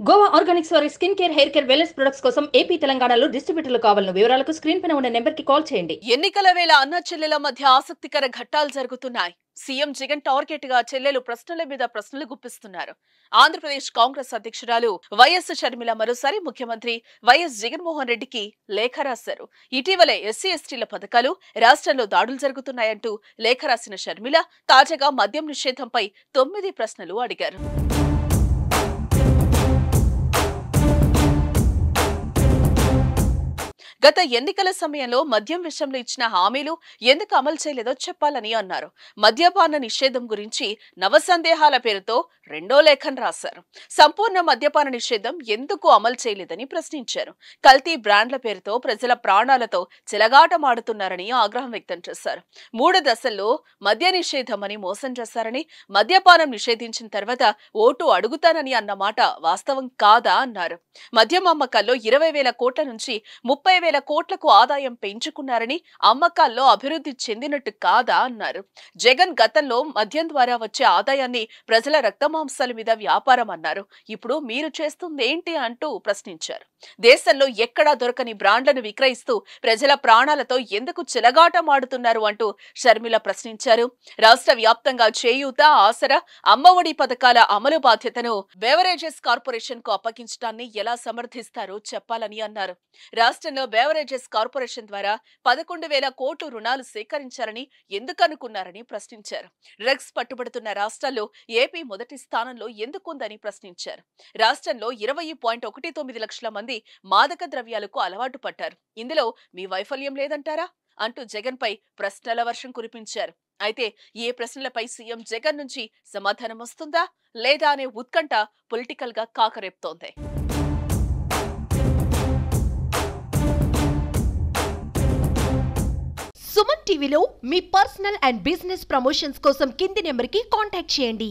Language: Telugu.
గోవా ఆర్గానిక్స్ వారి skin care, hair care, wellness products కోసం ఏపీ, తెలంగాణలో డిస్ట్రిబ్యూటర్లు కావాలను వివరాలకు స్క్రీన్ పైన ఉన్న నెంబర్కి కాల్ చేయండి. ఎన్నికల వేళ అన్న చెల్లెల మధ్య ఆసక్తికర ఘట్టాలు జరుగుతున్నాయి. సీఎం జగన్ టార్గెట్ గా చెల్లెలు ప్రశ్నల మీద ప్రశ్నలు గుప్పిస్తున్నారు. ఆంధ్రప్రదేశ్ కాంగ్రెస్ అధ్యక్షురాలు వైఎస్ షర్మిల మరోసారి ముఖ్యమంత్రి వైఎస్ జగన్మోహన్ రెడ్డికి లేఖ రాశారు. ఇటీవలే ఎస్సీ ఎస్టీల పథకాలు, రాష్ట్రంలో దాడులు జరుగుతున్నాయంటూ లేఖ రాసిన షర్మిల తాజాగా మద్యం నిషేధంపై 9 ప్రశ్నలు అడిగారు. గత ఎన్నికల సమయంలో మద్యం విషయంలో ఇచ్చిన హామీలు ఎందుకు అమలు చేయలేదో చెప్పాలని అన్నారు. మద్యపాన నిషేధం గురించి నవసందేహాల పేరుతో రెండో లేఖను రాశారు. సంపూర్ణ మద్యపాన నిషేధం ఎందుకు అమలు చేయలేదని ప్రశ్నించారు. కల్తీ బ్రాండ్ల పేరుతో ప్రజల ప్రాణాలతో చెలగాటమాడుతున్నారని ఆగ్రహం వ్యక్తం చేశారు. 3 దశల్లో మద్య నిషేధం అని మోసం చేశారని, మద్యపానం నిషేధించిన తర్వాత ఓటు అడుగుతానని అన్నమాట వాస్తవం కాదా అన్నారు. మద్యం అమ్మకాల్లో 20,000 కోట్ల నుంచి 30,000 కోట్లకు ఆదాయం పెంచుకున్నారని, అమ్మకాల్లో అభివృద్ధి చెందినట్టు కాదా అన్నారు. జగన్ గతంలో మద్యం ద్వారా వచ్చే ఆదాయాన్ని ప్రజల రక్తమాంసాల మీద వ్యాపారం అన్నారు. ఇప్పుడు మీరు చేస్తుందేంటి అంటూ ప్రశ్నించారు. దేశంలో ఎక్కడా దొరకని బ్రాండ్లను విక్రయిస్తూ ప్రజల ప్రాణాలతో ఎందుకు చెలగాటమాడుతున్నారు అంటూ షర్మిల ప్రశ్నించారు. రాష్ట్ర వ్యాప్తంగా చేయూత, ఆసరా, అమ్మఒడి పథకాల అమలు బాధ్యతను బెవరేజెస్ కార్పొరేషన్ కు అప్పగించడాన్ని ఎలా సమర్థిస్తారో చెప్పాలని అన్నారు. రాష్ట్రంలో బెవరేజెస్ కార్పొరేషన్ ద్వారా 11,000 కోట్లు రుణాలు సేకరించారని ఎందుకు అనుకున్నారని ప్రశ్నించారు. డ్రగ్స్ పట్టుబడుతున్న రాష్ట్రాల్లో ఏపీ మొదటి స్థానంలో ఎందుకుందని ప్రశ్నించారు. రాష్ట్రంలో 20.19 లక్షల మంది మాదక ద్రవ్యాలకు అలవాటు పడ్డారు. ఇందులో మీ వైఫల్యం లేదంటారా అంటూ జగన్ పై ప్రశ్నల వర్షం కురిపించారు. అయితే ఈ ప్రశ్నలపై సీఎం జగన్ నుంచి సమాధానం వస్తుందా లేదా అనే ఉత్కంఠ పొలిటికల్ గా కాకరేపుతోంది. సుమన్ టీవీలో మీ పర్సనల్ అండ్ బిజినెస్ ప్రమోషన్స్ కోసం కింది నెంబర్కి కాంటాక్ట్ చేయండి.